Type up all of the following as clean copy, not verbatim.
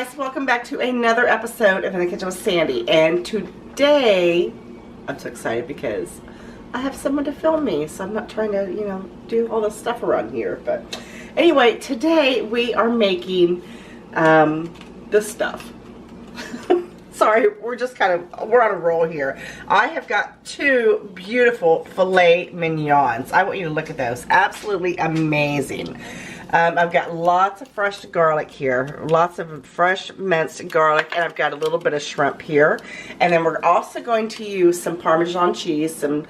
guys, welcome back to another episode of In the Kitchen with Sandy. And today, I'm so excited because I have someone to film me, so I'm not trying to, you know, do all this stuff around here. But anyway, today we are making this stuff. Sorry, we're on a roll here. I have got two beautiful filet mignons. I want you to look at those. Absolutely amazing. I've got lots of fresh garlic here, lots of fresh minced garlic, and I've got a little bit of shrimp here. And then we're also going to use some Parmesan cheese, some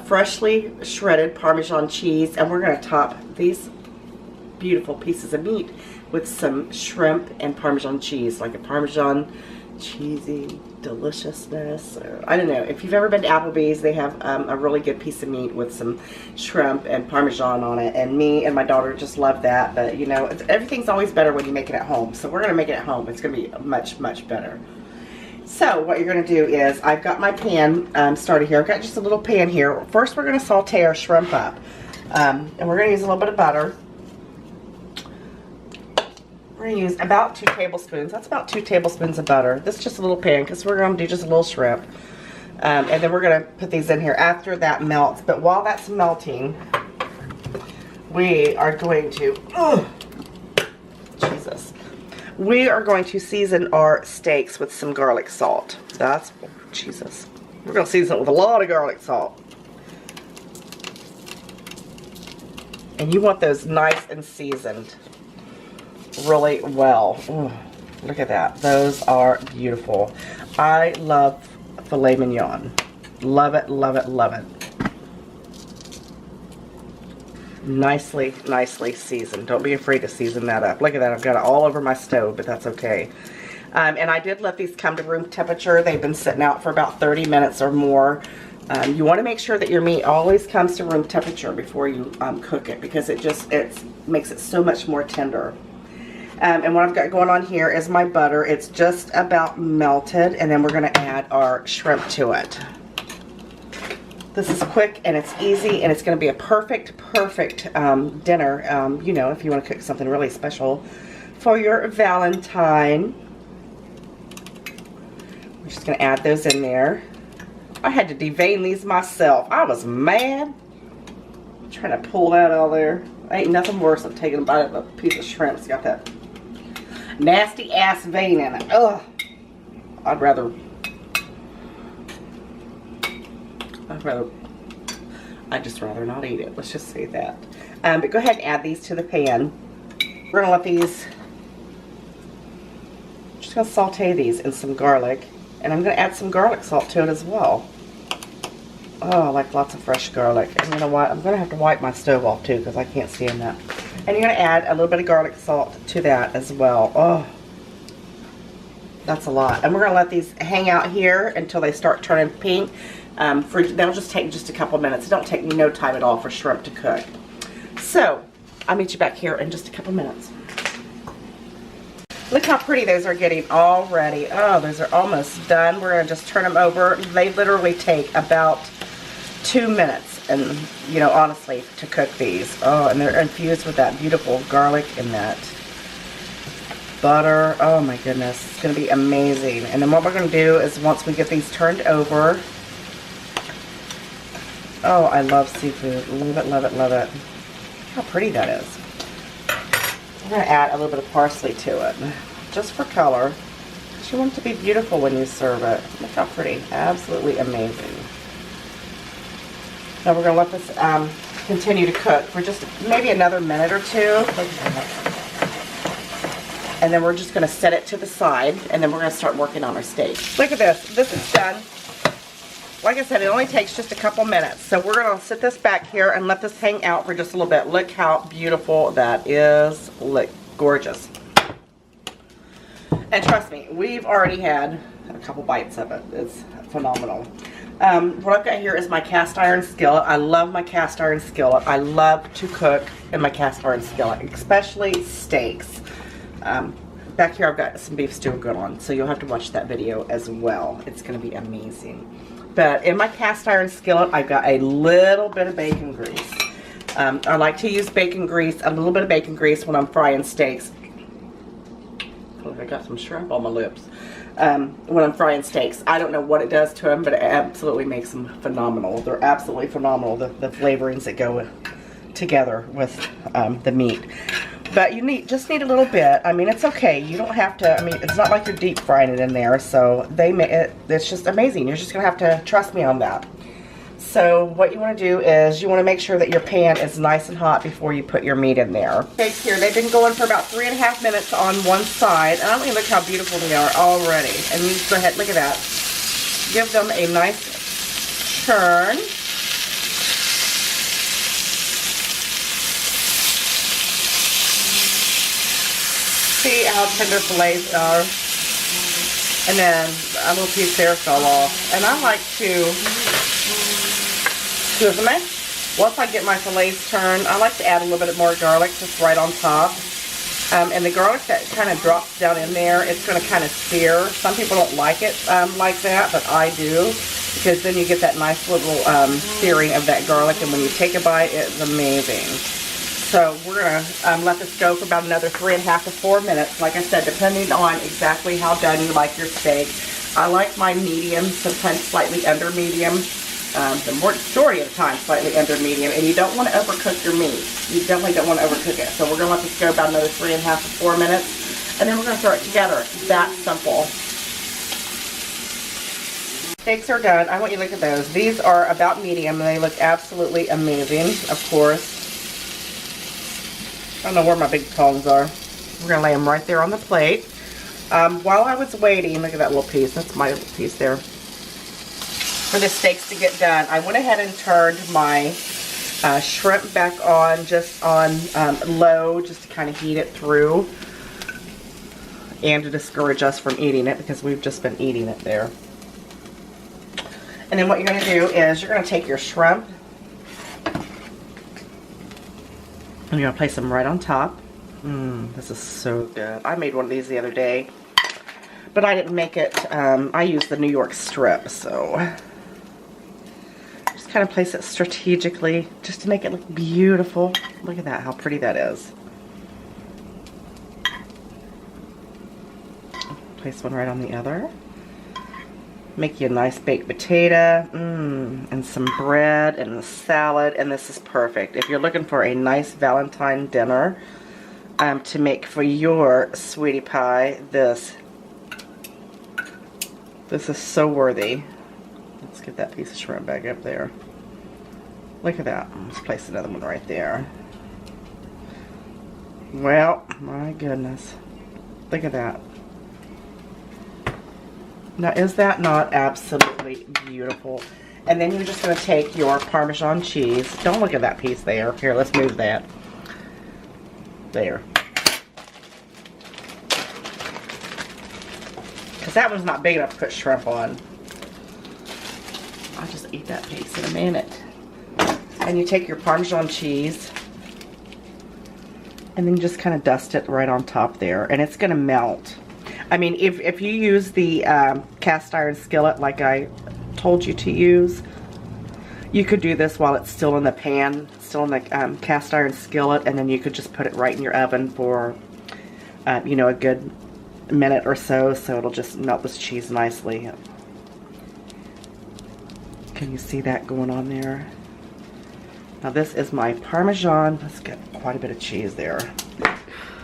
freshly shredded Parmesan cheese, and we're going to top these beautiful pieces of meat with some shrimp and Parmesan cheese, like a Parmesan cheesy deliciousness, or I don't know. If you've ever been to Applebee's, they have a really good piece of meat with some shrimp and Parmesan on it, and me and my daughter just love that. But you know, everything's always better when you make it at home, so we're going to make it at home. It's going to be much better. So what you're going to do is, I've got my pan started here. I've got just a little pan here. First we're going to saute our shrimp up, and we're going to use a little bit of butter. We're going to use about 2 tablespoons. That's about 2 tablespoons of butter. This is just a little pan because we're going to do just a little shrimp. And then we're going to put these in here after that melts. But while that's melting, we are going to, we are going to season our steaks with some garlic salt. We're going to season it with a lot of garlic salt. And you want those nice and seasoned really well. Ooh, look at that. Those are beautiful. I love filet mignon. Love it, love it, love it. Nicely seasoned. Don't be afraid to season that up. Look at that. I've got it all over my stove, but that's okay. And I did let these come to room temperature. They've been sitting out for about 30 minutes or more. You want to make sure that your meat always comes to room temperature before you cook it, because it makes it so much more tender. And what I've got going on here is my butter. It's just about melted, and then we're going to add our shrimp to it. This is quick and it's easy, and it's going to be a perfect dinner, you know, if you want to cook something really special for your Valentine. We're just going to add those in there. I had to devein these myself. I was mad. I'm trying to pull that out of there. Ain't nothing worse than taking a bite of a piece of shrimp. It's got that nasty ass vein in it. Ugh. I'd just rather not eat it. Let's just say that. But go ahead and add these to the pan. We're gonna let these, just gonna saute these in some garlic, and I'm gonna add some garlic salt to it as well. Oh, I like lots of fresh garlic. And you know what? I'm gonna have to wipe my stove off too, because I can't stand that. And you're going to add a little bit of garlic salt to that as well. Oh, that's a lot. And we're going to let these hang out here until they start turning pink. They'll just take just a couple minutes. It don't take no time at all for shrimp to cook. So, I'll meet you back here in just a couple minutes. Look how pretty those are getting already. Oh, those are almost done. We're going to just turn them over. They literally take about 2 minutes. And, you know, honestly, to cook these. Oh, and they're infused with that beautiful garlic and that butter. Oh my goodness, it's going to be amazing. And then what we're going to do is, once we get these turned over, oh, I love seafood. Love it, love it, love it. How pretty that is. I'm going to add a little bit of parsley to it, just for color. Because you want it to be beautiful when you serve it. Look how pretty. Absolutely amazing. Now we're going to let this continue to cook for just maybe another minute or two. And then we're just going to set it to the side, and then we're going to start working on our steak. Look at this. This is done. Like I said, it only takes just a couple minutes. So we're going to sit this back here and let this hang out for just a little bit. Look how beautiful that is. Look, gorgeous. And trust me, we've already had a couple bites of it. It's phenomenal. What I've got here is my cast iron skillet. I love my cast iron skillet. I love to cook in my cast iron skillet, especially steaks. Back here I've got some beef stew going on, so you'll have to watch that video as well. It's going to be amazing. But in my cast iron skillet, I've got a little bit of bacon grease. I like to use bacon grease, a little bit of bacon grease when I'm frying steaks. I got some shrimp on my lips. When I'm frying steaks. I don't know what it does to them, but it absolutely makes them phenomenal. They're absolutely phenomenal, the flavorings that go together with the meat. But you just need a little bit. I mean, it's okay. You don't have to, I mean, it's not like you're deep frying it in there, so it's just amazing. You're just going to have to trust me on that. So what you want to do is you want to make sure that your pan is nice and hot before you put your meat in there. Steaks here, they've been going for about 3.5 minutes on one side. And I don't even look how beautiful they are already. And you just go ahead, look at that. Give them a nice turn. See how tender fillets are. And then a little piece there fell off. And I like to, excuse me, once I get my fillets turned, I like to add a little bit more garlic just right on top. And the garlic that kind of drops down in there, it's going to kind of sear. Some people don't like it like that, but I do. Because then you get that nice little searing of that garlic. And when you take a bite, it's amazing. So we're going to let this go for about another 3.5 to 4 minutes. Like I said, depending on exactly how done you like your steak. I like my medium, sometimes slightly under medium. The majority of the time, slightly under medium. And you don't want to overcook your meat. You definitely don't want to overcook it. So we're going to let this go about another 3.5 to 4 minutes. And then we're going to throw it together. That simple. Steaks are done. I want you to look at those. These are about medium. And they look absolutely amazing, of course. I don't know where my big tongs are. We're going to lay them right there on the plate. While I was waiting, look at that little piece. That's my little piece there. For the steaks to get done, I went ahead and turned my shrimp back on, just on low, just to kind of heat it through. And to discourage us from eating it, because we've just been eating it there. And then what you're going to do is you're going to take your shrimp. And you're going to place them right on top. This is so good. I made one of these the other day. But I didn't make it. I used the New York strip. So just kind of place it strategically. Just to make it look beautiful. Look at that. How pretty that is. Place one right on the other. Make you a nice baked potato, and some bread and a salad, and this is perfect. If you're looking for a nice Valentine dinner to make for your sweetie pie, this is so worthy. Let's get that piece of shrimp back up there. Look at that. Let's place another one right there. Well, my goodness. Look at that. Now, is that not absolutely beautiful? And then you're just going to take your Parmesan cheese. Don't look at that piece there. Here, let's move that. There. Because that one's not big enough to put shrimp on. I'll just eat that piece in a minute. And you take your Parmesan cheese. And then you just kind of dust it right on top there. And it's going to melt. I mean, if you use the cast iron skillet like I told you to use, you could do this while it's still in the pan, still in the cast iron skillet, and then you could just put it right in your oven for, you know, a good minute or so, so it'll just melt this cheese nicely. Can you see that going on there? Now this is my Parmesan. Let's get quite a bit of cheese there.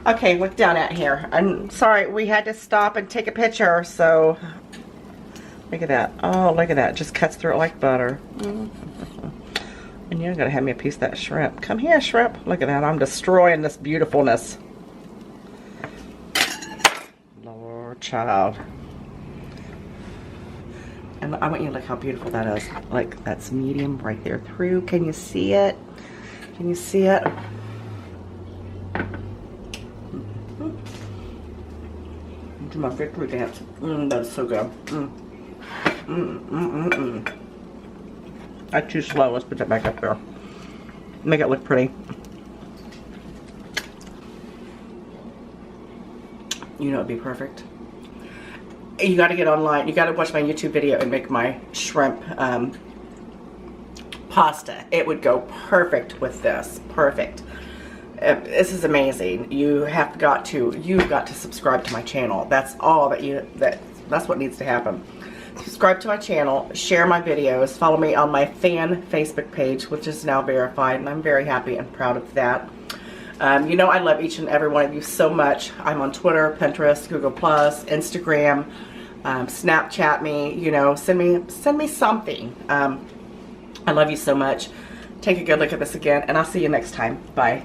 Okay, look down at here. I'm sorry, we had to stop and take a picture, so look at that. Oh, look at that. Just cuts through it like butter. And you're going to have me a piece of that shrimp. Come here, shrimp. Look at that. I'm destroying this beautifulness. Lord, child. And I want you to look how beautiful that is. Like, that's medium right there through. Can you see it? Can you see it? Do my victory dance. That is so good. That's too slow. Let's put that back up there. Make it look pretty. You know it'd be perfect. You got to get online. You got to watch my YouTube video and make my shrimp pasta. It would go perfect with this. Perfect. This is amazing. You've got to subscribe to my channel. That's all that's what needs to happen. Subscribe to my channel, share my videos, follow me on my fan Facebook page, which is now verified, and I'm very happy and proud of that. You know I love each and every one of you so much. I'm on Twitter, Pinterest, Google+, Instagram, Snapchat me, you know, send me something. I love you so much. Take a good look at this again, and I'll see you next time. Bye.